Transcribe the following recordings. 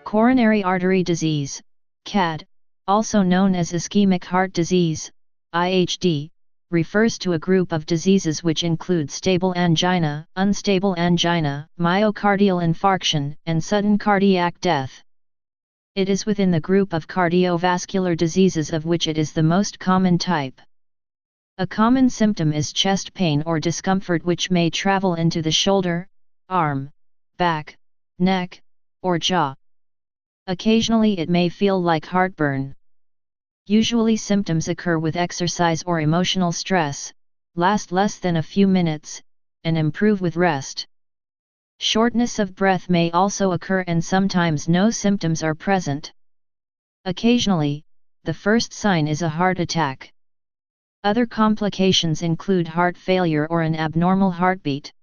Coronary artery disease, CAD, also known as ischemic heart disease, IHD, refers to a group of diseases which include stable angina, unstable angina, myocardial infarction, and sudden cardiac death. It is within the group of cardiovascular diseases of which it is the most common type. A common symptom is chest pain or discomfort which may travel into the shoulder, arm, back, neck, or jaw. Occasionally it may feel like heartburn. Usually symptoms occur with exercise or emotional stress, last less than a few minutes, and improve with rest. Shortness of breath may also occur and sometimes no symptoms are present. Occasionally, the first sign is a heart attack. Other complications include heart failure or an abnormal heartbeat.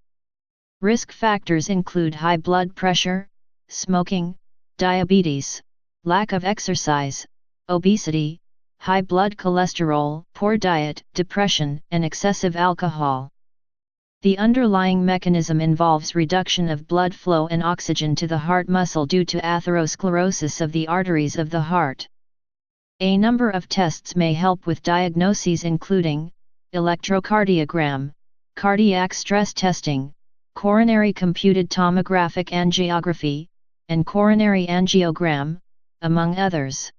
Risk factors include high blood pressure, smoking, diabetes, lack of exercise, obesity, high blood cholesterol, poor diet, depression, and excessive alcohol. The underlying mechanism involves reduction of blood flow and oxygen to the heart muscle due to atherosclerosis of the arteries of the heart. A number of tests may help with diagnoses including electrocardiogram, cardiac stress testing, coronary computed tomographic angiography, and coronary angiogram, among others.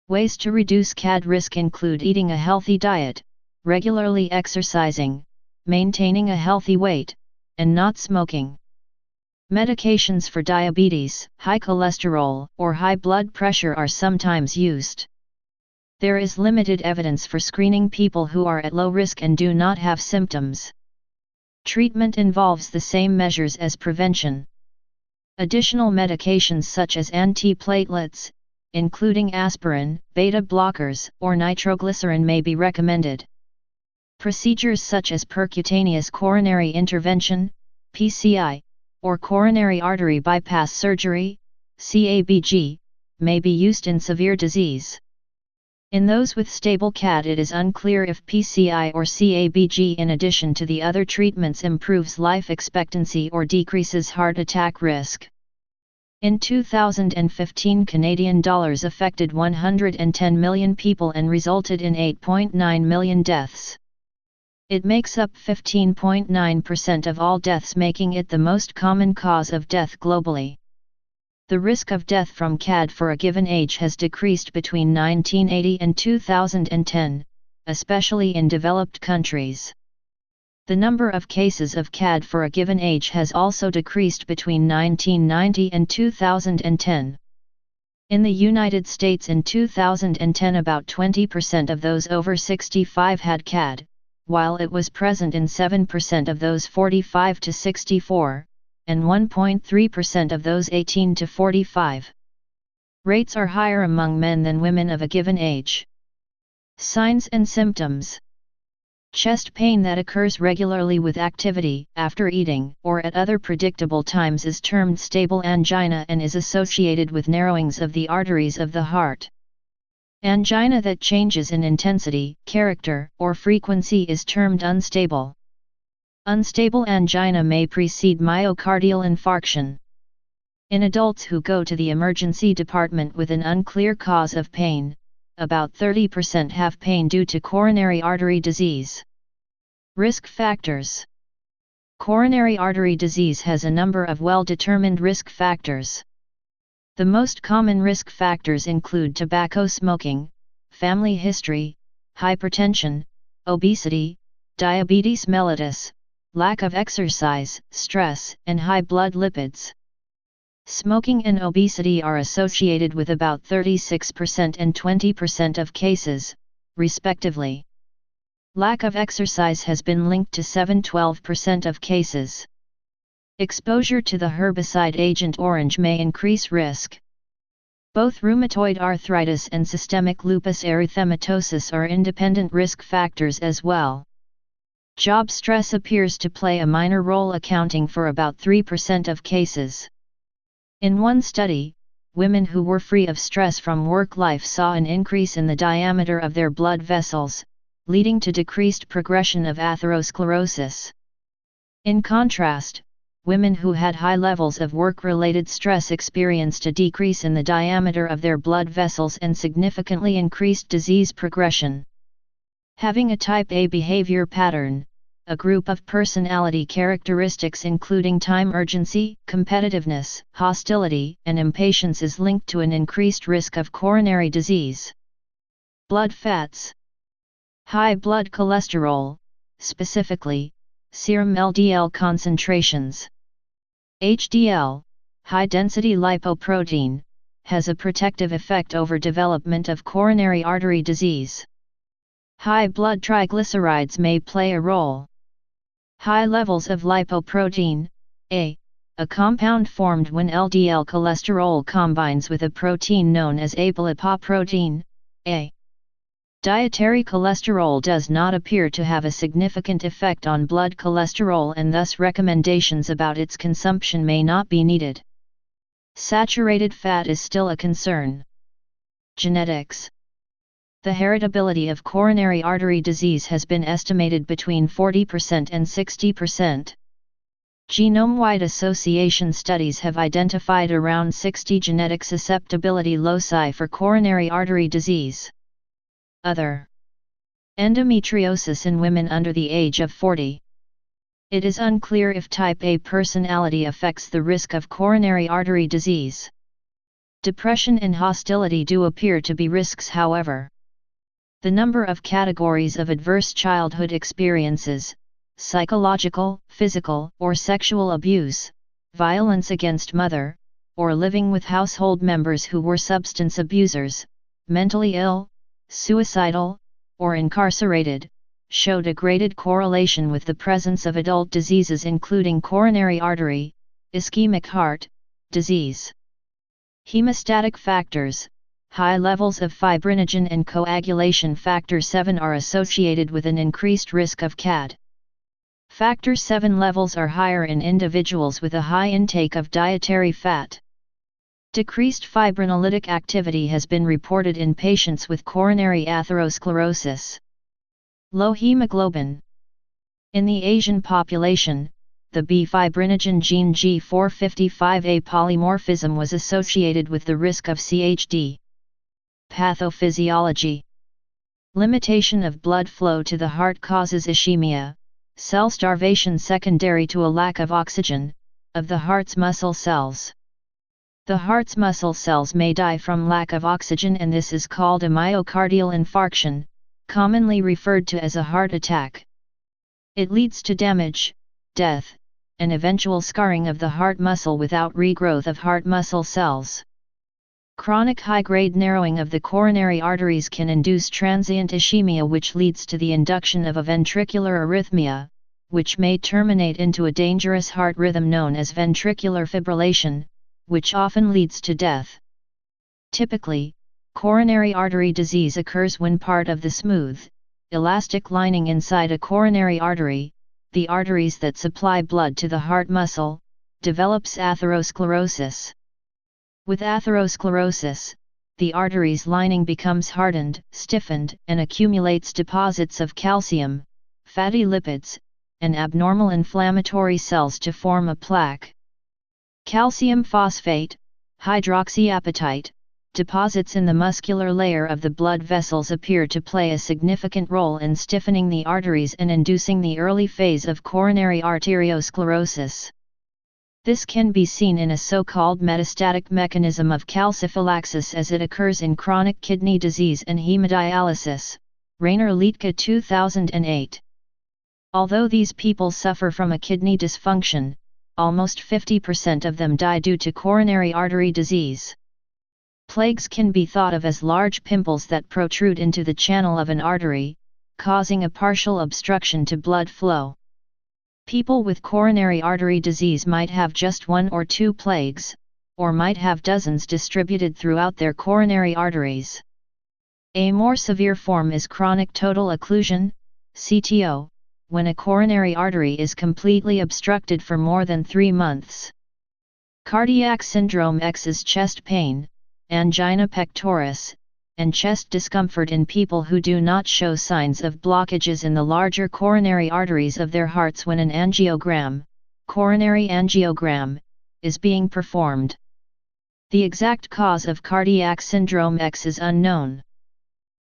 Ways to reduce CAD risk include eating a healthy diet, regularly exercising, maintaining a healthy weight, and not smoking. Medications for diabetes, high cholesterol, or high blood pressure are sometimes used. There is limited evidence for screening people who are at low risk and do not have symptoms. Treatment involves the same measures as prevention. Additional medications such as antiplatelets, including aspirin, beta blockers, or nitroglycerin may be recommended. Procedures such as percutaneous coronary intervention, PCI, or coronary artery bypass surgery, CABG, may be used in severe disease. In those with stable CAD it is unclear if PCI or CABG in addition to the other treatments improves life expectancy or decreases heart attack risk. In 2015 Canadian dollars affected 110 million people and resulted in 8.9 million deaths. It makes up 15.9% of all deaths, making it the most common cause of death globally. The risk of death from CAD for a given age has decreased between 1980 and 2010, especially in developed countries. The number of cases of CAD for a given age has also decreased between 1990 and 2010. In the United States in 2010 about 20% of those over 65 had CAD, while it was present in 7% of those 45 to 64, and 1.3% of those 18 to 45. Rates are higher among men than women of a given age. Signs and symptoms. Chest pain that occurs regularly with activity, after eating, or at other predictable times is termed stable angina and is associated with narrowings of the arteries of the heart. Angina that changes in intensity, character, or frequency is termed unstable. Unstable angina may precede myocardial infarction. In adults who go to the emergency department with an unclear cause of pain, about 30% have pain due to coronary artery disease. Risk factors. Coronary artery disease has a number of well-determined risk factors. The most common risk factors include tobacco smoking, family history, hypertension, obesity, diabetes mellitus, lack of exercise, stress, and high blood lipids. Smoking and obesity are associated with about 36% and 20% of cases, respectively. Lack of exercise has been linked to 7–12% of cases. Exposure to the herbicide Agent Orange may increase risk. Both rheumatoid arthritis and systemic lupus erythematosus are independent risk factors as well. Job stress appears to play a minor role, accounting for about 3% of cases. In one study, women who were free of stress from work life saw an increase in the diameter of their blood vessels, leading to decreased progression of atherosclerosis. In contrast, women who had high levels of work-related stress experienced a decrease in the diameter of their blood vessels and significantly increased disease progression. Having a type A behavior pattern, a group of personality characteristics including time urgency, competitiveness, hostility, and impatience is linked to an increased risk of coronary disease. Blood fats. High blood cholesterol, specifically, serum LDL concentrations. HDL, high-density lipoprotein, has a protective effect over development of coronary artery disease. High blood triglycerides may play a role. High levels of lipoprotein, a compound formed when LDL cholesterol combines with a protein known as apolipoprotein, a. Dietary cholesterol does not appear to have a significant effect on blood cholesterol, and thus recommendations about its consumption may not be needed. Saturated fat is still a concern. Genetics. The heritability of coronary artery disease has been estimated between 40% and 60%. Genome-wide association studies have identified around 60 genetic susceptibility loci for coronary artery disease. Other. Endometriosis in women under the age of 40. It is unclear if type A personality affects the risk of coronary artery disease. Depression and hostility do appear to be risks, however. The number of categories of adverse childhood experiences, psychological, physical, or sexual abuse, violence against mother, or living with household members who were substance abusers, mentally ill, suicidal, or incarcerated, showed a graded correlation with the presence of adult diseases including coronary artery, ischemic heart disease. Hemostatic factors. High levels of fibrinogen and coagulation factor 7 are associated with an increased risk of CAD. Factor 7 levels are higher in individuals with a high intake of dietary fat. Decreased fibrinolytic activity has been reported in patients with coronary atherosclerosis. Low hemoglobin. In the Asian population, the B fibrinogen gene G455A polymorphism was associated with the risk of CHD. Pathophysiology. Limitation of blood flow to the heart causes ischemia, cell starvation secondary to a lack of oxygen, of the heart's muscle cells. The heart's muscle cells may die from lack of oxygen, and this is called a myocardial infarction, commonly referred to as a heart attack. It leads to damage, death, and eventual scarring of the heart muscle without regrowth of heart muscle cells. Chronic high-grade narrowing of the coronary arteries can induce transient ischemia, which leads to the induction of a ventricular arrhythmia, which may terminate into a dangerous heart rhythm known as ventricular fibrillation, which often leads to death. Typically, coronary artery disease occurs when part of the smooth, elastic lining inside a coronary artery, the arteries that supply blood to the heart muscle, develops atherosclerosis. With atherosclerosis, the artery's lining becomes hardened, stiffened, and accumulates deposits of calcium, fatty lipids, and abnormal inflammatory cells to form a plaque. Calcium phosphate, hydroxyapatite, deposits in the muscular layer of the blood vessels appear to play a significant role in stiffening the arteries and inducing the early phase of coronary arteriosclerosis. This can be seen in a so-called metastatic mechanism of calciphylaxis as it occurs in chronic kidney disease and hemodialysis. Rayner-Liedtke 2008. Although these people suffer from a kidney dysfunction, almost 50% of them die due to coronary artery disease. Plagues can be thought of as large pimples that protrude into the channel of an artery, causing a partial obstruction to blood flow. People with coronary artery disease might have just one or two plagues, or might have dozens distributed throughout their coronary arteries. A more severe form is chronic total occlusion, CTO, when a coronary artery is completely obstructed for more than 3 months. Cardiac syndrome X is chest pain, angina pectoris, and chest discomfort in people who do not show signs of blockages in the larger coronary arteries of their hearts when an angiogram, coronary angiogram, is being performed. The exact cause of cardiac syndrome X is unknown.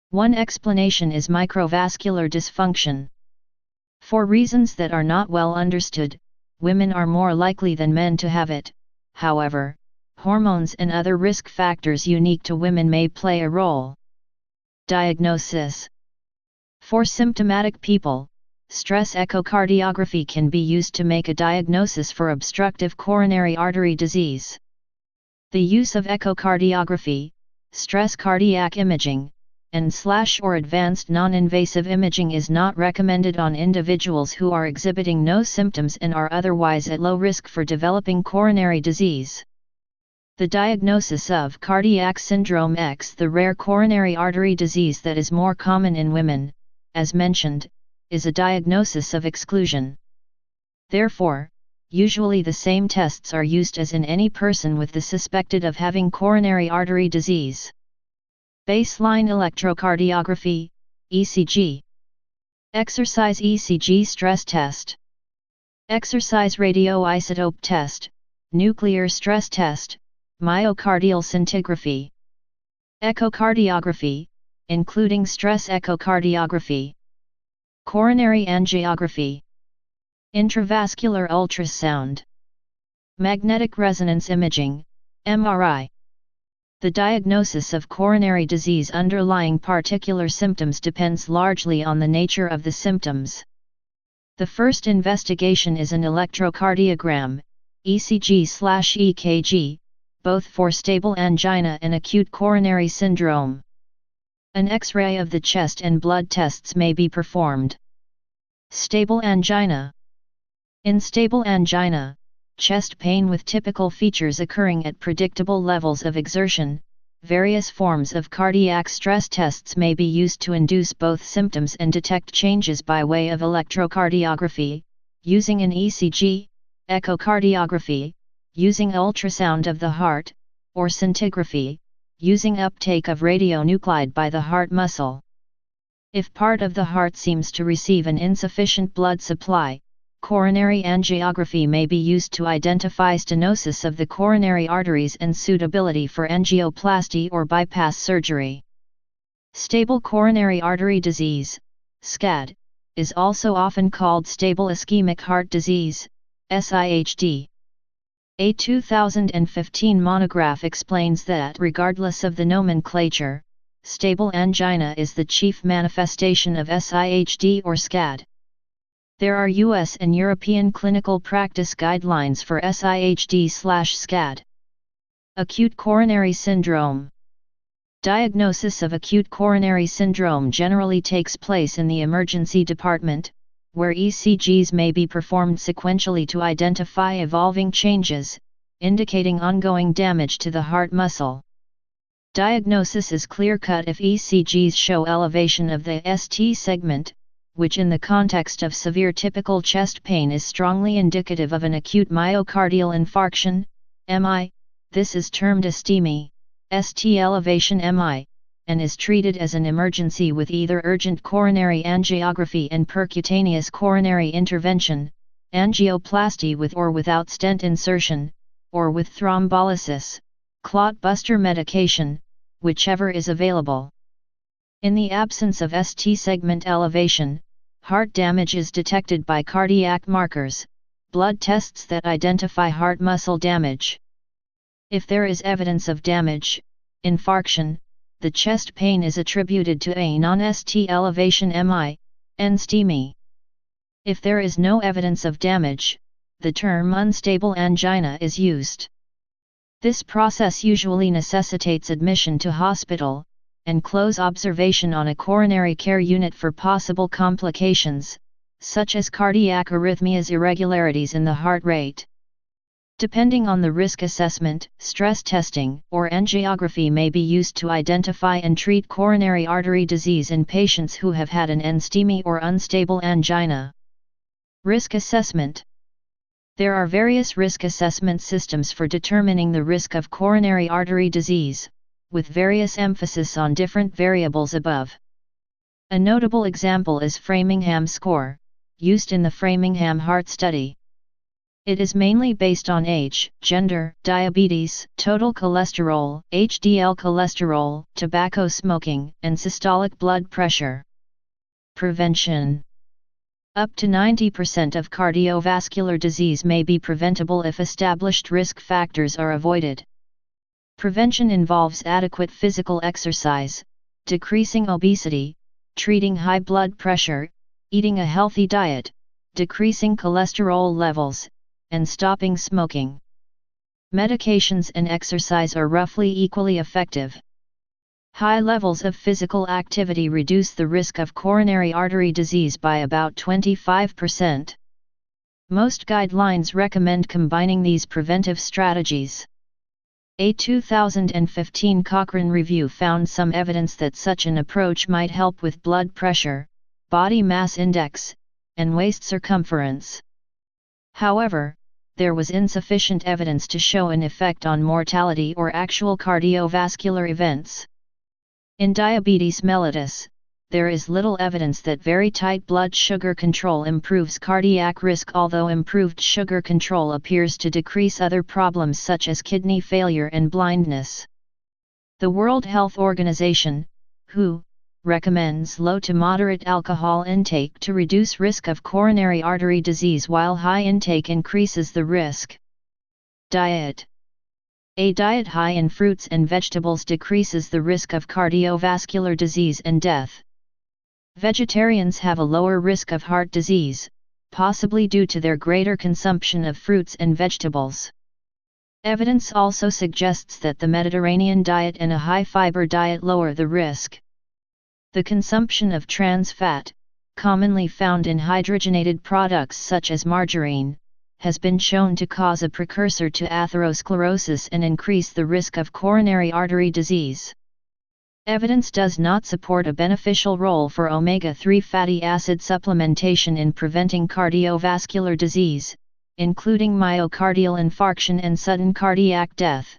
One explanation is microvascular dysfunction. For reasons that are not well understood, women are more likely than men to have it. However, hormones and other risk factors unique to women may play a role. Diagnosis. For symptomatic people, stress echocardiography can be used to make a diagnosis for obstructive coronary artery disease. The use of echocardiography, stress cardiac imaging, and/or advanced non-invasive imaging is not recommended on individuals who are exhibiting no symptoms and are otherwise at low risk for developing coronary disease. The diagnosis of cardiac syndrome X, the rare coronary artery disease that is more common in women, as mentioned, is a diagnosis of exclusion. Therefore, usually the same tests are used as in any person with the suspected of having coronary artery disease. Baseline electrocardiography, ECG. Exercise ECG stress test. Exercise radioisotope test, nuclear stress test, myocardial scintigraphy. Echocardiography, including stress echocardiography. Coronary angiography. Intravascular ultrasound. Magnetic resonance imaging, MRI. The diagnosis of coronary disease underlying particular symptoms depends largely on the nature of the symptoms. The first investigation is an electrocardiogram, ECG/EKG, both for stable angina and acute coronary syndrome. An X-ray of the chest and blood tests may be performed. Stable angina. In stable angina, chest pain with typical features occurring at predictable levels of exertion, various forms of cardiac stress tests may be used to induce both symptoms and detect changes by way of electrocardiography, using an ECG, echocardiography, using ultrasound of the heart, or scintigraphy, using uptake of radionuclide by the heart muscle. If part of the heart seems to receive an insufficient blood supply, coronary angiography may be used to identify stenosis of the coronary arteries and suitability for angioplasty or bypass surgery. Stable coronary artery disease, Scad, is also often called stable ischemic heart disease, SIHD. A 2015 monograph explains that regardless of the nomenclature, stable angina is the chief manifestation of SIHD or Scad. There are US and European clinical practice guidelines for SIHD/Scad. Acute coronary syndrome. Diagnosis of acute coronary syndrome generally takes place in the emergency department, where ECGs may be performed sequentially to identify evolving changes, indicating ongoing damage to the heart muscle. Diagnosis is clear-cut if ECGs show elevation of the ST segment, which in the context of severe typical chest pain is strongly indicative of an acute myocardial infarction, MI. This is termed ischemia, ST elevation MI, and is treated as an emergency with either urgent coronary angiography and percutaneous coronary intervention, angioplasty with or without stent insertion, or with thrombolysis, clot buster medication, whichever is available. In the absence of ST segment elevation, heart damage is detected by cardiac markers, blood tests that identify heart muscle damage. If there is evidence of damage, infarction, the chest pain is attributed to a non-ST elevation MI, NSTEMI. If there is no evidence of damage, the term unstable angina is used. This process usually necessitates admission to hospital, and close observation on a coronary care unit for possible complications, such as cardiac arrhythmias, irregularities in the heart rate. Depending on the risk assessment, stress testing or angiography may be used to identify and treat coronary artery disease in patients who have had an NSTEMI or unstable angina. Risk assessment. There are various risk assessment systems for determining the risk of coronary artery disease, with various emphasis on different variables above. A notable example is Framingham score, used in the Framingham Heart Study. It is mainly based on age, gender, diabetes, total cholesterol, HDL cholesterol, tobacco smoking, and systolic blood pressure. Prevention. Up to 90% of cardiovascular disease may be preventable if established risk factors are avoided. Prevention involves adequate physical exercise, decreasing obesity, treating high blood pressure, eating a healthy diet, decreasing cholesterol levels, and stopping smoking. Medications and exercise are roughly equally effective. High levels of physical activity reduce the risk of coronary artery disease by about 25%. Most guidelines recommend combining these preventive strategies. A 2015 Cochrane review found some evidence that such an approach might help with blood pressure, body mass index, and waist circumference. However, there was insufficient evidence to show an effect on mortality or actual cardiovascular events. In diabetes mellitus, there is little evidence that very tight blood sugar control improves cardiac risk, although improved sugar control appears to decrease other problems such as kidney failure and blindness. The World Health Organization, WHO, recommends low to moderate alcohol intake to reduce risk of coronary artery disease, while high intake increases the risk. Diet. A diet high in fruits and vegetables decreases the risk of cardiovascular disease and death. Vegetarians have a lower risk of heart disease, possibly due to their greater consumption of fruits and vegetables. Evidence also suggests that the Mediterranean diet and a high-fiber diet lower the risk. The consumption of trans fat, commonly found in hydrogenated products such as margarine, has been shown to cause a precursor to atherosclerosis and increase the risk of coronary artery disease. Evidence does not support a beneficial role for omega-3 fatty acid supplementation in preventing cardiovascular disease, including myocardial infarction and sudden cardiac death.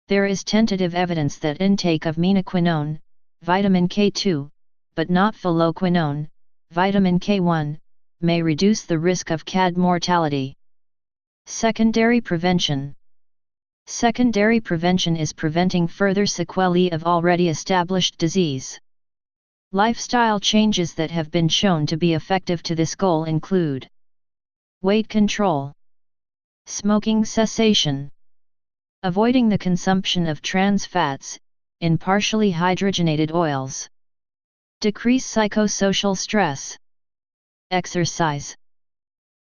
There is tentative evidence that intake of menaquinone, vitamin K2, but not phylloquinone, vitamin K1, may reduce the risk of CAD mortality. Secondary prevention. Secondary prevention is preventing further sequelae of already established disease. Lifestyle changes that have been shown to be effective to this goal include weight control, smoking cessation, avoiding the consumption of trans fats, in partially hydrogenated oils, decrease psychosocial stress, exercise.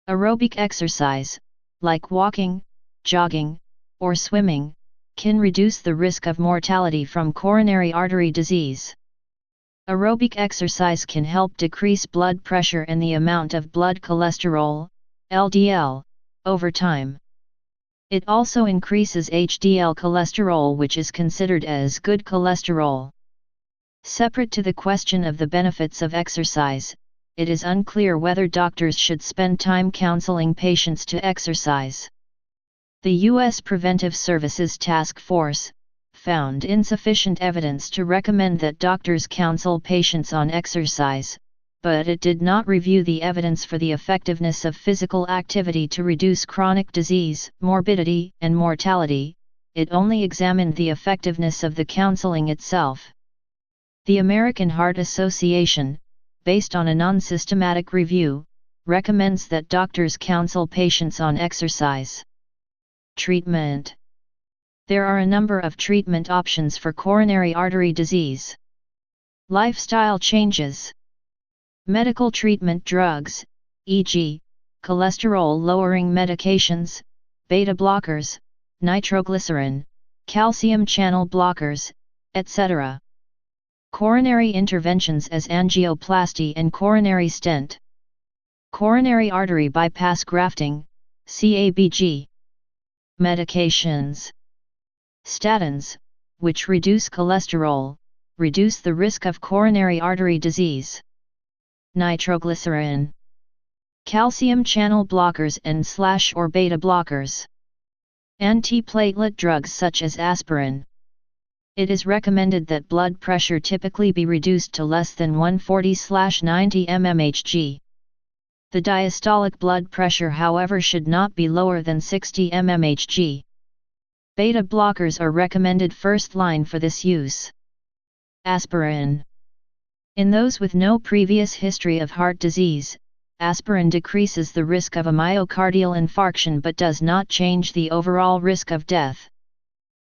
Aerobic exercise, like walking, jogging, or swimming, can reduce the risk of mortality from coronary artery disease. Aerobic exercise can help decrease blood pressure and the amount of blood cholesterol, LDL, over time. It also increases HDL cholesterol, which is considered as good cholesterol. Separate to the question of the benefits of exercise, it is unclear whether doctors should spend time counseling patients to exercise. The U.S. Preventive Services Task Force found insufficient evidence to recommend that doctors counsel patients on exercise, but it did not review the evidence for the effectiveness of physical activity to reduce chronic disease, morbidity, and mortality. It only examined the effectiveness of the counseling itself. The American Heart Association, based on a non-systematic review, recommends that doctors counsel patients on exercise. Treatment. There are a number of treatment options for coronary artery disease. Lifestyle changes. Medical treatment drugs, e.g., cholesterol-lowering medications, beta blockers, nitroglycerin, calcium channel blockers, etc. Coronary interventions as angioplasty and coronary stent. Coronary artery bypass grafting, CABG. Medications. Statins, which reduce cholesterol, reduce the risk of coronary artery disease. Nitroglycerin. Calcium channel blockers and/or beta blockers. Antiplatelet drugs such as aspirin. It is recommended that blood pressure typically be reduced to less than 140/90 mmHg. The diastolic blood pressure, however, should not be lower than 60 mmHg. Beta blockers are recommended first line for this use. Aspirin. In those with no previous history of heart disease, aspirin decreases the risk of a myocardial infarction but does not change the overall risk of death.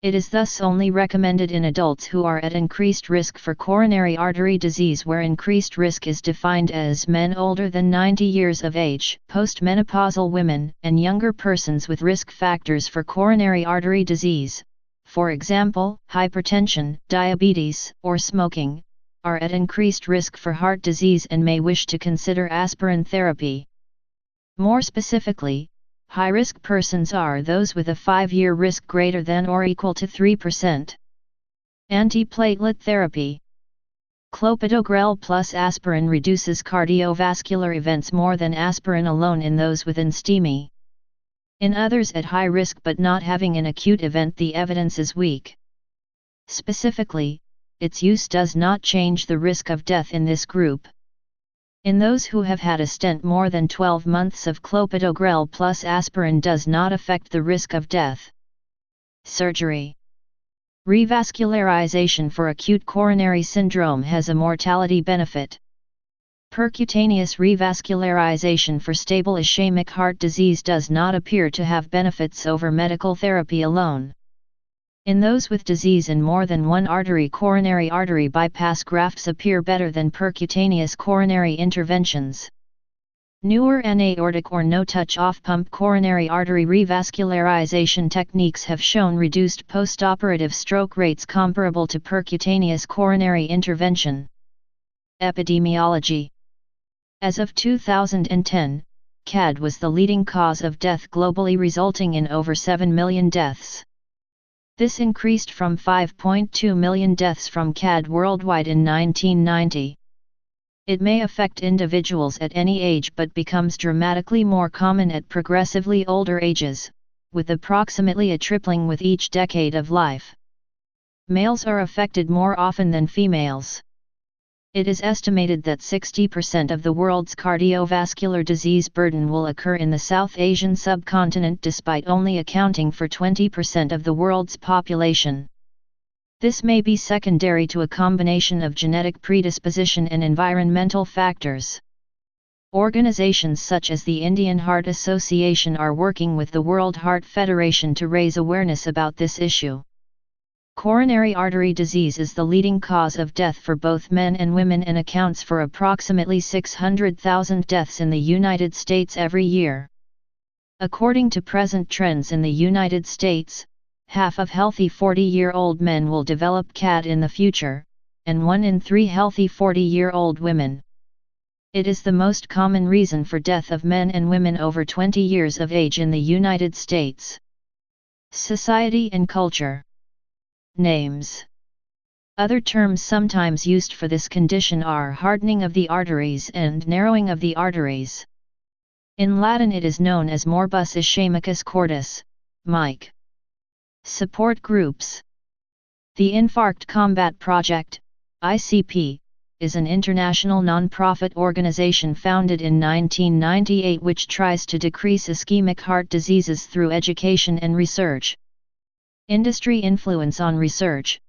It is thus only recommended in adults who are at increased risk for coronary artery disease, where increased risk is defined as men older than 90 years of age, postmenopausal women, and younger persons with risk factors for coronary artery disease, for example, hypertension, diabetes, or smoking, are at increased risk for heart disease and may wish to consider aspirin therapy. More specifically, high-risk persons are those with a 5-year risk greater than or equal to 3%. Antiplatelet therapy. Clopidogrel plus aspirin reduces cardiovascular events more than aspirin alone in those with STEMI. In others at high risk but not having an acute event, the evidence is weak. Specifically, its use does not change the risk of death in this group. In those who have had a stent, more than 12 months of clopidogrel plus aspirin does not affect the risk of death. Surgery. Revascularization for acute coronary syndrome has a mortality benefit. Percutaneous revascularization for stable ischemic heart disease does not appear to have benefits over medical therapy alone. In those with disease in more than one artery, coronary artery bypass grafts appear better than percutaneous coronary interventions. Newer anaortic or no-touch off-pump coronary artery revascularization techniques have shown reduced postoperative stroke rates comparable to percutaneous coronary intervention. Epidemiology. As of 2010, CAD was the leading cause of death globally, resulting in over 7 million deaths. This increased from 5.2 million deaths from CAD worldwide in 1990. It may affect individuals at any age but becomes dramatically more common at progressively older ages, with approximately a tripling with each decade of life. Males are affected more often than females. It is estimated that 60% of the world's cardiovascular disease burden will occur in the South Asian subcontinent, despite only accounting for 20% of the world's population. This may be secondary to a combination of genetic predisposition and environmental factors. Organizations such as the Indian Heart Association are working with the World Heart Federation to raise awareness about this issue. Coronary artery disease is the leading cause of death for both men and women and accounts for approximately 600,000 deaths in the United States every year. According to present trends in the United States, half of healthy 40-year-old men will develop CAD in the future, and 1 in 3 healthy 40-year-old women. It is the most common reason for death of men and women over 20 years of age in the United States. Society and culture. Names. Other terms sometimes used for this condition are hardening of the arteries and narrowing of the arteries. In Latin it is known as morbus ischemicus cordis, MIC. Support groups. The Infarct Combat Project, ICP, is an international non-profit organization founded in 1998 which tries to decrease ischemic heart diseases through education and research. Industry influence on research.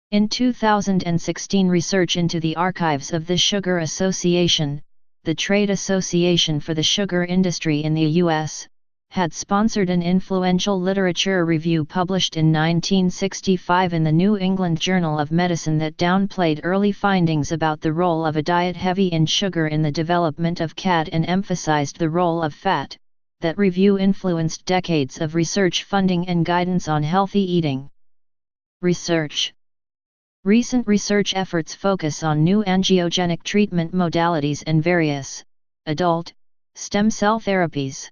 In 2016, research into the archives of the Sugar Association, the trade association for the sugar industry in the U.S., had sponsored an influential literature review published in 1965 in the New England Journal of Medicine that downplayed early findings about the role of a diet heavy in sugar in the development of CAD and emphasized the role of fat. That review influenced decades of research funding and guidance on healthy eating. Research. Recent research efforts focus on new angiogenic treatment modalities and various, adult, stem cell therapies.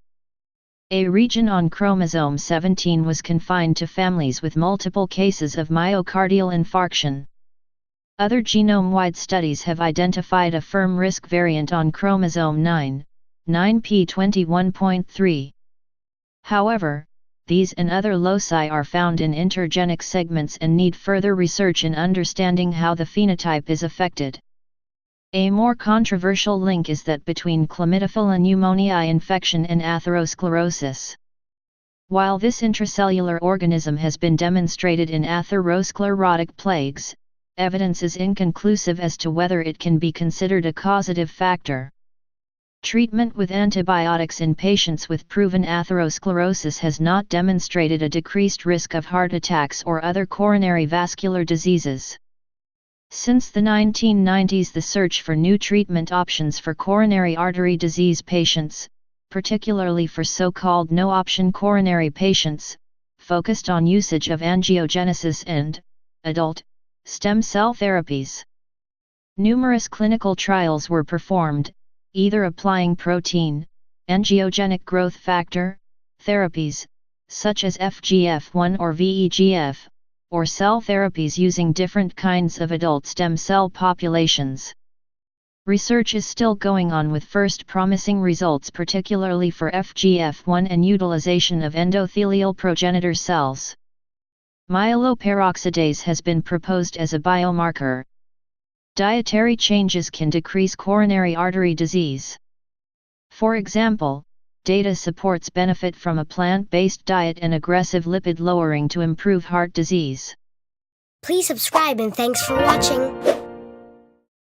A region on chromosome 17 was confined to families with multiple cases of myocardial infarction. Other genome-wide studies have identified a firm risk variant on chromosome 9p21.3. However, these and other loci are found in intergenic segments and need further research in understanding how the phenotype is affected. A more controversial link is that between Chlamydophila pneumoniae infection and atherosclerosis. While this intracellular organism has been demonstrated in atherosclerotic plagues, evidence is inconclusive as to whether it can be considered a causative factor. Treatment with antibiotics in patients with proven atherosclerosis has not demonstrated a decreased risk of heart attacks or other coronary vascular diseases. Since the 1990s, the search for new treatment options for coronary artery disease patients, particularly for so-called no-option coronary patients, focused on usage of angiogenesis and adult stem cell therapies. Numerous clinical trials were performed, either applying protein, angiogenic growth factor, therapies, such as FGF1 or VEGF, or cell therapies using different kinds of adult stem cell populations. Research is still going on with first promising results, particularly for FGF1 and utilization of endothelial progenitor cells. Myeloperoxidase has been proposed as a biomarker. Dietary changes can decrease coronary artery disease. For example, data supports benefit from a plant-based diet and aggressive lipid lowering to improve heart disease. Please subscribe and thanks for watching.